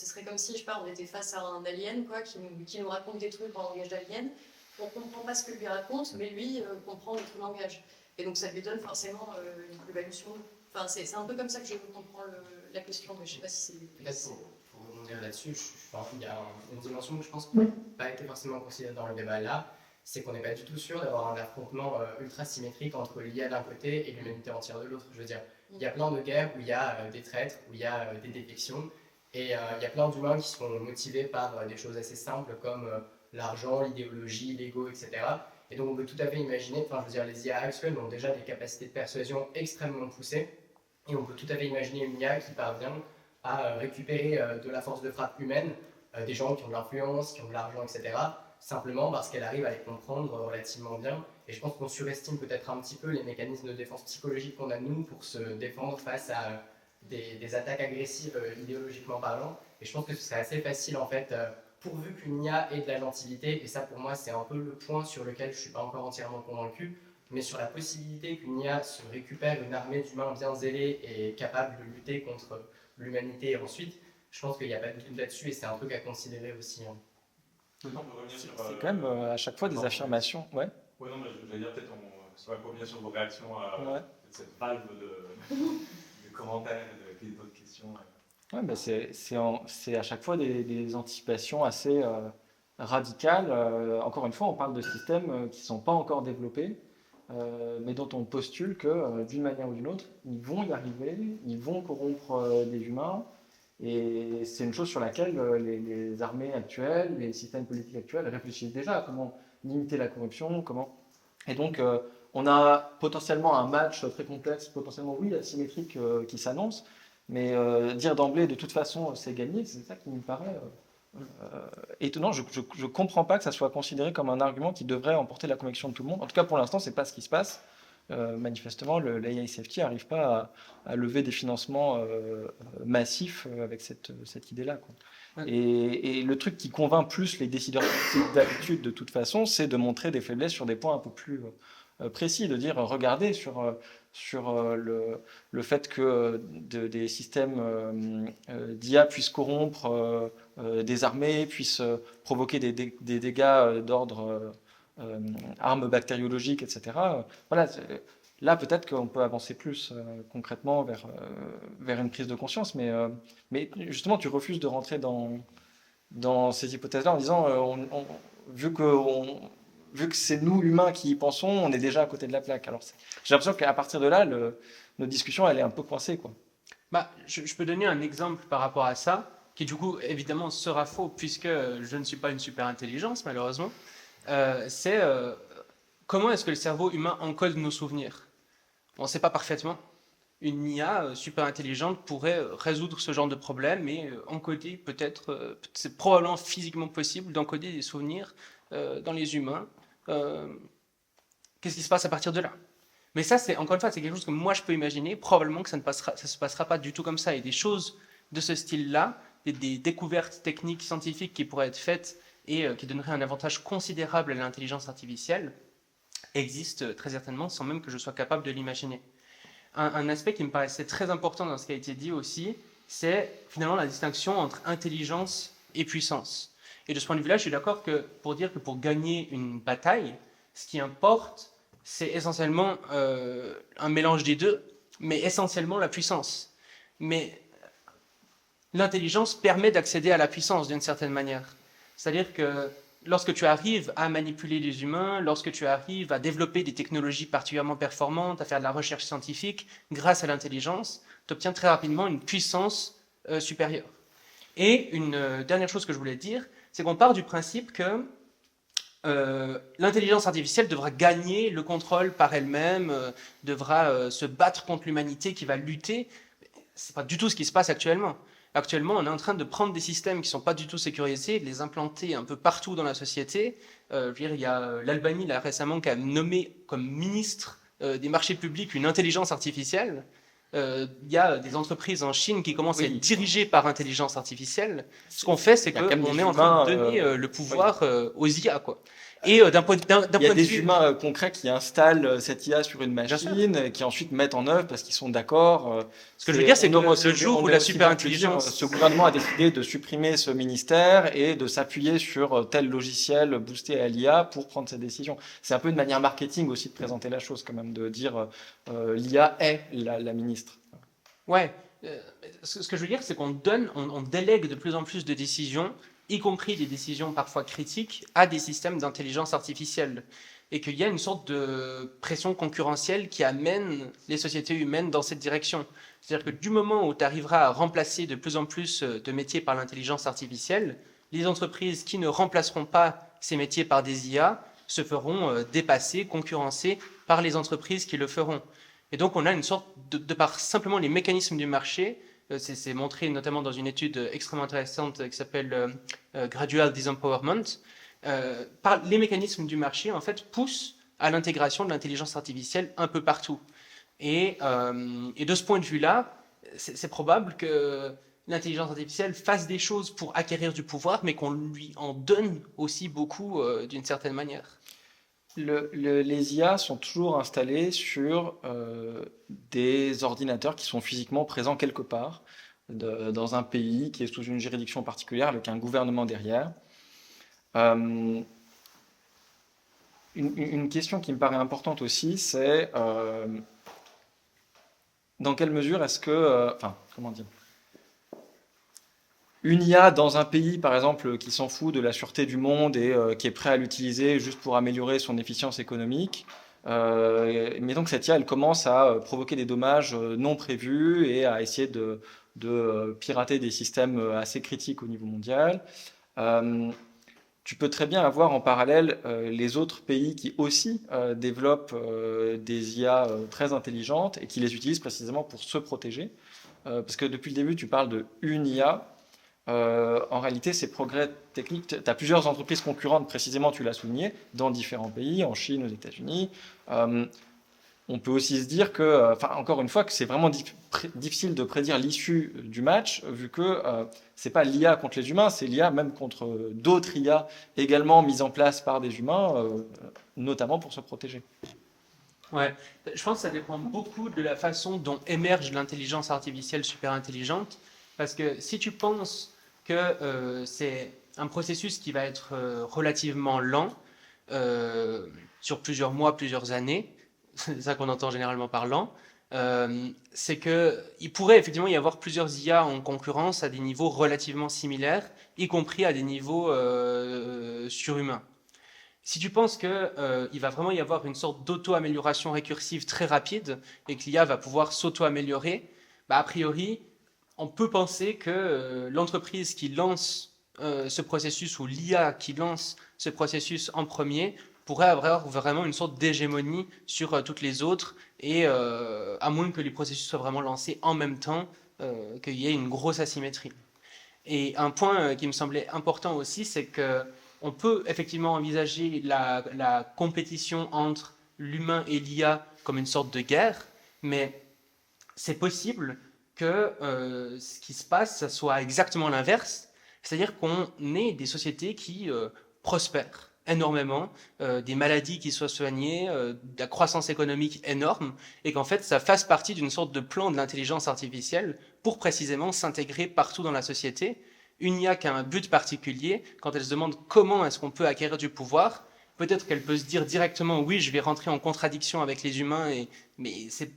serait comme si, je sais pas, on était face à un alien, quoi, qui nous raconte des trucs en langage d'alien. On ne comprend pas ce que lui raconte, mais lui comprend notre langage. Et donc, ça lui donne forcément une plus-value sur nous. Enfin, c'est un peu comme ça que je comprends la question, mais je ne sais pas si c'est... Peut-être pour rebondir là-dessus, il y a une dimension que je pense qui n'a pas été forcément considérée dans le débat là, c'est qu'on n'est pas du tout sûr d'avoir un affrontement ultra symétrique entre l'IA d'un côté et l'humanité entière de l'autre. Je veux dire, il y a plein de guerres où il y a des traîtres, où il y a des défections, et il y a plein d'humains qui sont motivés par des choses assez simples comme l'argent, l'idéologie, l'ego, etc. Et donc on peut tout à fait imaginer, je veux dire, les IA actuelles ont déjà des capacités de persuasion extrêmement poussées, et on peut tout à fait imaginer une IA qui parvient à récupérer de la force de frappe humaine, des gens qui ont de l'influence, qui ont de l'argent, etc., simplement parce qu'elle arrive à les comprendre relativement bien. Et je pense qu'on surestime peut-être un petit peu les mécanismes de défense psychologique qu'on a nous pour se défendre face à des attaques agressives idéologiquement parlant. Et je pense que ce serait assez facile en fait, pourvu qu'une IA ait de la gentilité, et ça pour moi c'est un peu le point sur lequel je ne suis pas encore entièrement convaincu, mais sur la possibilité qu'une IA se récupère une armée d'humains bien zélés et capable de lutter contre l'humanité ensuite, je pense qu'il n'y a pas de doute là-dessus et c'est un truc à considérer aussi. Hein. C'est quand même à chaque fois des affirmations. Ouais. Ouais, non, mais j'allais dire peut-être on va revenir sur vos réactions à cette valve de commentaires et d'autres questions. Ouais, bah c'est à chaque fois des anticipations assez radicales. Encore une fois, on parle de systèmes qui ne sont pas encore développés, mais dont on postule que d'une manière ou d'une autre, ils vont y arriver, ils vont corrompre des humains. Et c'est une chose sur laquelle les armées actuelles, les systèmes politiques actuels réfléchissent déjà à comment limiter la corruption, comment... Et donc, on a potentiellement un match très complexe, potentiellement, oui, asymétrique qui s'annonce, mais dire d'emblée, de toute façon, c'est gagné, c'est ça qui me paraît étonnant. Je ne comprends pas que ça soit considéré comme un argument qui devrait emporter la conviction de tout le monde. En tout cas, pour l'instant, ce n'est pas ce qui se passe. Manifestement, l'AI Safety n'arrive pas à lever des financements massifs avec cette idée-là. Ouais. Et le truc qui convainc plus les décideurs d'habitude, de toute façon, c'est de montrer des faiblesses sur des points un peu plus précis, de dire, regardez, sur le fait que des systèmes d'IA puissent corrompre des armées, puissent provoquer des dégâts d'ordre... armes bactériologiques, etc. Voilà, là, peut-être qu'on peut avancer plus concrètement vers une prise de conscience, mais justement, tu refuses de rentrer dans ces hypothèses-là en disant, vu que c'est nous, humains, qui y pensons, on est déjà à côté de la plaque. Alors, j'ai l'impression qu'à partir de là, notre discussion, elle est un peu coincée, quoi. Je peux donner un exemple par rapport à ça, qui du coup, évidemment, sera faux, puisque je ne suis pas une super intelligence, malheureusement. C'est comment est-ce que le cerveau humain encode nos souvenirs. On ne sait pas parfaitement. Une IA super intelligente pourrait résoudre ce genre de problème et encoder peut-être, c'est probablement physiquement possible d'encoder des souvenirs dans les humains. Qu'est-ce qui se passe à partir de là? Mais ça, encore une fois, c'est quelque chose que moi je peux imaginer. Probablement que ça se passera pas du tout comme ça. Et des choses de ce style-là, des découvertes techniques, scientifiques qui pourraient être faites et qui donnerait un avantage considérable à l'intelligence artificielle, existe très certainement sans même que je sois capable de l'imaginer. Un aspect qui me paraissait très important dans ce qui a été dit aussi, c'est finalement la distinction entre intelligence et puissance. Et de ce point de vue-là, je suis d'accord pour dire que pour gagner une bataille, ce qui importe, c'est essentiellement un mélange des deux, mais essentiellement la puissance. Mais l'intelligence permet d'accéder à la puissance d'une certaine manière. C'est-à-dire que lorsque tu arrives à manipuler les humains, lorsque tu arrives à développer des technologies particulièrement performantes, à faire de la recherche scientifique, grâce à l'intelligence, tu obtiens très rapidement une puissance supérieure. Et une dernière chose que je voulais dire, c'est qu'on part du principe que l'intelligence artificielle devra gagner le contrôle par elle-même, devra se battre contre l'humanité qui va lutter. C'est pas du tout ce qui se passe actuellement. Actuellement, on est en train de prendre des systèmes qui sont pas du tout sécurisés, de les implanter un peu partout dans la société. Je veux dire, il y a l'Albanie là récemment qui a nommé comme ministre des marchés publics une intelligence artificielle. Il y a des entreprises en Chine qui commencent à être dirigées par intelligence artificielle. Ce qu'on fait, c'est qu'on est en train de donner le pouvoir aux IA, quoi. Et d'un point Il y a de des vue... humains concrets qui installent cette IA sur une machine, et qui ensuite mettent en œuvre parce qu'ils sont d'accord. Ce que je veux dire, c'est que on le jour on où est la aussi super bien pu dire, intelligence... ce gouvernement a décidé de supprimer ce ministère et de s'appuyer sur tel logiciel boosté à l'IA pour prendre cette décision. C'est un peu une manière marketing aussi de présenter la chose, quand même, de dire l'IA est la ministre. Ouais, ce que je veux dire, c'est on délègue de plus en plus de décisions, y compris des décisions parfois critiques, à des systèmes d'intelligence artificielle. Et qu'il y a une sorte de pression concurrentielle qui amène les sociétés humaines dans cette direction. C'est-à-dire que du moment où tu arriveras à remplacer de plus en plus de métiers par l'intelligence artificielle, les entreprises qui ne remplaceront pas ces métiers par des IA se feront dépasser, concurrencer par les entreprises qui le feront. Et donc, on a une sorte de par simplement les mécanismes du marché, c'est montré notamment dans une étude extrêmement intéressante qui s'appelle Gradual Disempowerment, par les mécanismes du marché, en fait, poussent à l'intégration de l'intelligence artificielle un peu partout. Et de ce point de vue-là, c'est probable que l'intelligence artificielle fasse des choses pour acquérir du pouvoir, mais qu'on lui en donne aussi beaucoup d'une certaine manière. Les IA sont toujours installés sur des ordinateurs qui sont physiquement présents quelque part, dans un pays qui est sous une juridiction particulière, avec un gouvernement derrière. Une question qui me paraît importante aussi, c'est dans quelle mesure est-ce que... comment dire ? Une IA dans un pays, par exemple, qui s'en fout de la sûreté du monde et qui est prêt à l'utiliser juste pour améliorer son efficience économique, mais donc cette IA, elle commence à provoquer des dommages non prévus et à essayer de pirater des systèmes assez critiques au niveau mondial. Tu peux très bien avoir en parallèle les autres pays qui aussi développent des IA très intelligentes et qui les utilisent précisément pour se protéger. Parce que depuis le début, tu parles de une IA. En réalité, ces progrès techniques, tu as plusieurs entreprises concurrentes, précisément, tu l'as souligné, dans différents pays, en Chine, aux États-Unis. On peut aussi se dire que, encore une fois, que c'est vraiment difficile de prédire l'issue du match, vu que c'est pas l'IA contre les humains, c'est l'IA même contre d'autres IA également mises en place par des humains, notamment pour se protéger. Ouais, je pense que ça dépend beaucoup de la façon dont émerge l'intelligence artificielle super intelligente, parce que si tu penses que c'est un processus qui va être relativement lent, sur plusieurs mois, plusieurs années, c'est ça qu'on entend généralement par lent, c'est qu'il pourrait effectivement y avoir plusieurs IA en concurrence à des niveaux relativement similaires, y compris à des niveaux surhumains. Si tu penses qu'il va vraiment y avoir une sorte d'auto-amélioration récursive très rapide et que l'IA va pouvoir s'auto-améliorer, bah, a priori, on peut penser que l'entreprise qui lance ce processus ou l'IA qui lance ce processus en premier pourrait avoir vraiment une sorte d'hégémonie sur toutes les autres et à moins que les processus soient vraiment lancés en même temps, qu'il y ait une grosse asymétrie. Et un point qui me semblait important aussi, c'est que on peut effectivement envisager la compétition entre l'humain et l'IA comme une sorte de guerre, mais c'est possible que ce qui se passe, ça soit exactement l'inverse, c'est-à-dire qu'on ait des sociétés qui prospèrent énormément, des maladies qui soient soignées, de la croissance économique énorme, et qu'en fait ça fasse partie d'une sorte de plan de l'intelligence artificielle pour précisément s'intégrer partout dans la société. Une IA qui a un but particulier, quand elle se demande comment est-ce qu'on peut acquérir du pouvoir, peut-être qu'elle peut se dire directement oui, je vais rentrer en contradiction avec les humains, mais c'est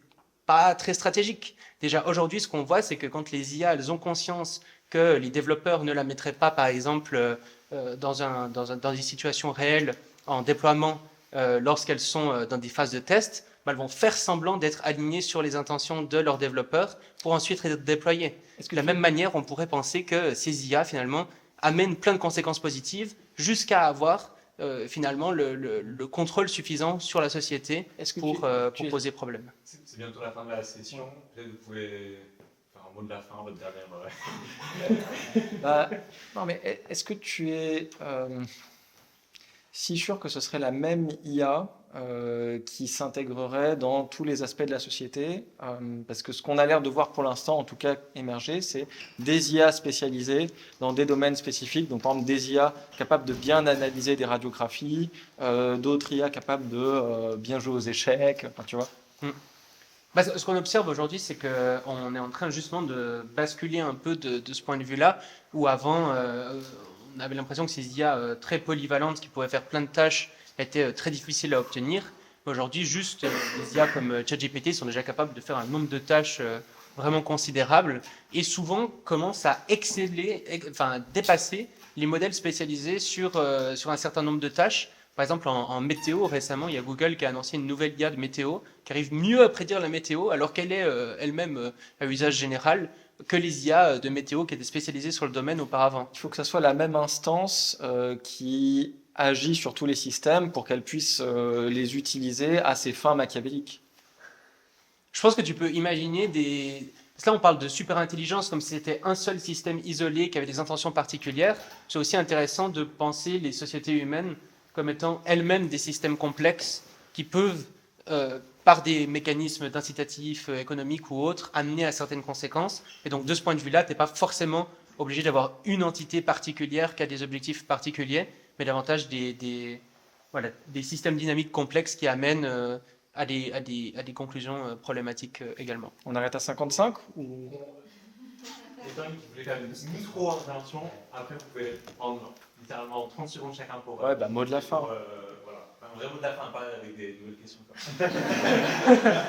pas très stratégique. Déjà aujourd'hui, ce qu'on voit, c'est que quand les IA elles ont conscience que les développeurs ne la mettraient pas, par exemple, dans des situations réelles en déploiement lorsqu'elles sont dans des phases de test, elles vont faire semblant d'être alignées sur les intentions de leurs développeurs pour ensuite être déployées. De la même manière, on pourrait penser que ces IA, finalement, amènent plein de conséquences positives jusqu'à avoir finalement le contrôle suffisant sur la société pour poser problème. C'est bientôt la fin de la session. Peut-être vous pouvez faire un mot de la fin, votre dernière. Non, mais est-ce que tu es si sûr que ce serait la même IA qui s'intégrerait dans tous les aspects de la société? Parce que ce qu'on a l'air de voir pour l'instant, en tout cas émerger, c'est des IA spécialisées dans des domaines spécifiques. Donc, par exemple, des IA capables de bien analyser des radiographies, d'autres IA capables de bien jouer aux échecs, enfin, tu vois. Ce qu'on observe aujourd'hui, c'est qu'on est en train justement de basculer un peu de ce point de vue-là, où avant, on avait l'impression que ces IA très polyvalentes qui pouvaient faire plein de tâches étaient très difficiles à obtenir. Aujourd'hui, juste des IA comme ChatGPT sont déjà capables de faire un nombre de tâches vraiment considérable et souvent commencent à dépasser les modèles spécialisés sur un certain nombre de tâches. Par exemple, en météo, récemment, il y a Google qui a annoncé une nouvelle IA de météo qui arrive mieux à prédire la météo alors qu'elle est elle-même à usage général que les IA de météo qui étaient spécialisées sur le domaine auparavant. Il faut que ça soit la même instance qui agit sur tous les systèmes pour qu'elle puisse les utiliser à ses fins machiavéliques. Je pense que tu peux imaginer Là, on parle de super-intelligence comme si c'était un seul système isolé qui avait des intentions particulières. C'est aussi intéressant de penser les sociétés humaines comme étant elles-mêmes des systèmes complexes qui peuvent, par des mécanismes d'incitatifs économiques ou autres, amener à certaines conséquences. Et donc, de ce point de vue-là, tu n'es pas forcément obligé d'avoir une entité particulière qui a des objectifs particuliers, mais davantage des systèmes dynamiques complexes qui amènent à des conclusions problématiques également. On arrête à 55 ou... Les gens qui voulaient faire une micro-intervention, après vous pouvez prendre littéralement 30 secondes chacun pour... mot de la fin. Voilà. Un vrai mot de la fin, pas avec des nouvelles questions comme ça.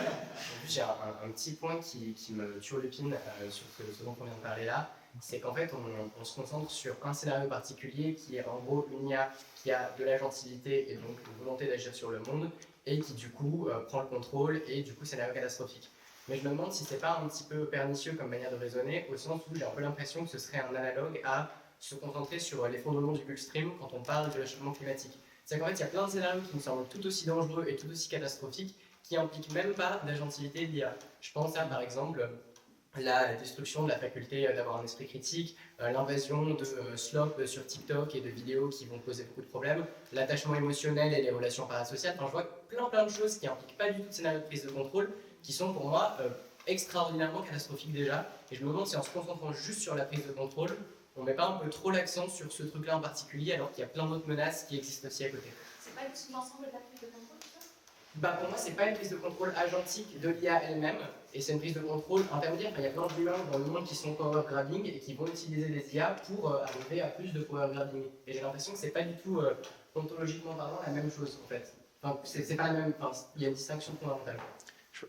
J'ai un petit point qui me turlupine sur ce dont on vient de parler là, c'est qu'en fait on se concentre sur un scénario particulier qui est en gros une IA qui a de l'agentivité et donc une volonté d'agir sur le monde et qui du coup prend le contrôle et du coup scénario catastrophique. Mais je me demande si c'est pas un petit peu pernicieux comme manière de raisonner, au sens où j'ai un peu l'impression que ce serait un analogue à se concentrer sur l'effondrement du Gulf Stream quand on parle de réchauffement climatique. C'est qu'en fait il y a plein de scénarios qui me semblent tout aussi dangereux et tout aussi catastrophiques qui impliquent même pas d'agentivité de l'IA. Je pense à par exemple la destruction de la faculté d'avoir un esprit critique, l'invasion de slop sur TikTok et de vidéos qui vont poser beaucoup de problèmes, l'attachement émotionnel et les relations parasociales. Enfin, je vois plein de choses qui n'impliquent pas du tout de scénario de prise de contrôle, qui sont pour moi extraordinairement catastrophiques déjà. Et je me demande si en se concentrant juste sur la prise de contrôle, on ne met pas un peu trop l'accent sur ce truc-là en particulier, alors qu'il y a plein d'autres menaces qui existent aussi à côté. C'est pas l'ensemble de la prise de contrôle? Pour moi, c'est pas une prise de contrôle agentique de l'IA elle-même, et c'est une prise de contrôle intermédiaire. Il y a plein d'humains dans le monde qui sont power grabbing et qui vont utiliser des IA pour arriver à plus de power grabbing. Et j'ai l'impression que c'est pas du tout, ontologiquement parlant, la même chose en fait. Enfin, c'est pas la même. Enfin, il y a une distinction fondamentale.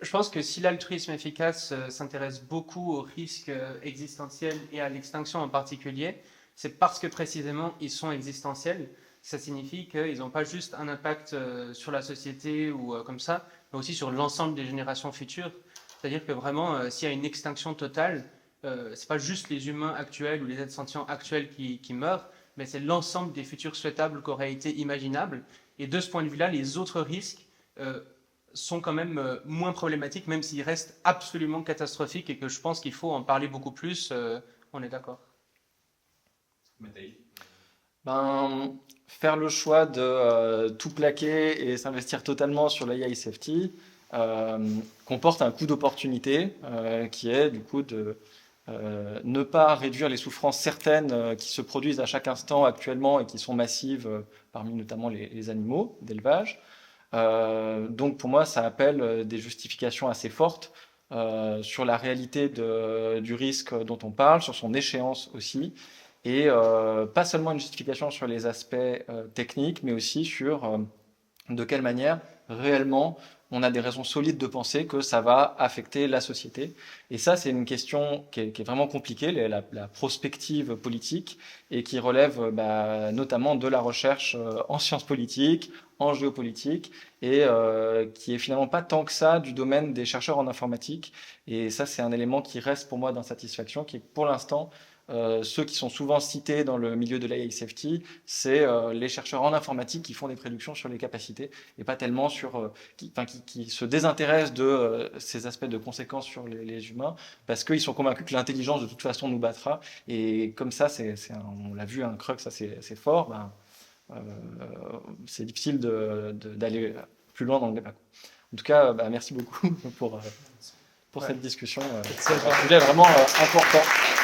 Je pense que si l'altruisme efficace s'intéresse beaucoup aux risques existentiels et à l'extinction en particulier, c'est parce que précisément ils sont existentiels. Ça signifie qu'ils n'ont pas juste un impact sur la société ou comme ça, mais aussi sur l'ensemble des générations futures. C'est-à-dire que vraiment, s'il y a une extinction totale, c'est pas juste les humains actuels ou les êtres sentients actuels qui meurent, mais c'est l'ensemble des futurs souhaitables qui auraient été imaginables. Et de ce point de vue-là, les autres risques sont quand même moins problématiques, même s'ils restent absolument catastrophiques et que je pense qu'il faut en parler beaucoup plus. On est d'accord. Faire le choix de tout plaquer et s'investir totalement sur l'AI safety comporte un coût d'opportunité qui est du coup de ne pas réduire les souffrances certaines qui se produisent à chaque instant actuellement et qui sont massives parmi notamment les animaux d'élevage. Donc pour moi ça appelle des justifications assez fortes sur la réalité du risque dont on parle, sur son échéance aussi. Et pas seulement une justification sur les aspects techniques, mais aussi sur de quelle manière réellement, on a des raisons solides de penser que ça va affecter la société. Et ça, c'est une question qui est vraiment compliquée, la prospective politique, et qui relève notamment de la recherche en sciences politiques, en géopolitique, et qui est finalement pas tant que ça du domaine des chercheurs en informatique. Et ça, c'est un élément qui reste pour moi d'insatisfaction, qui est pour l'instant, ceux qui sont souvent cités dans le milieu de l'AI safety, c'est les chercheurs en informatique qui font des prédictions sur les capacités et pas tellement sur qui se désintéressent de ces aspects de conséquences sur les humains parce qu'ils sont convaincus que l'intelligence de toute façon nous battra. Et comme ça, on l'a vu, un crux assez fort. C'est difficile d'aller plus loin dans le débat. En tout cas, merci beaucoup pour cette discussion. C'est un sujet vraiment important.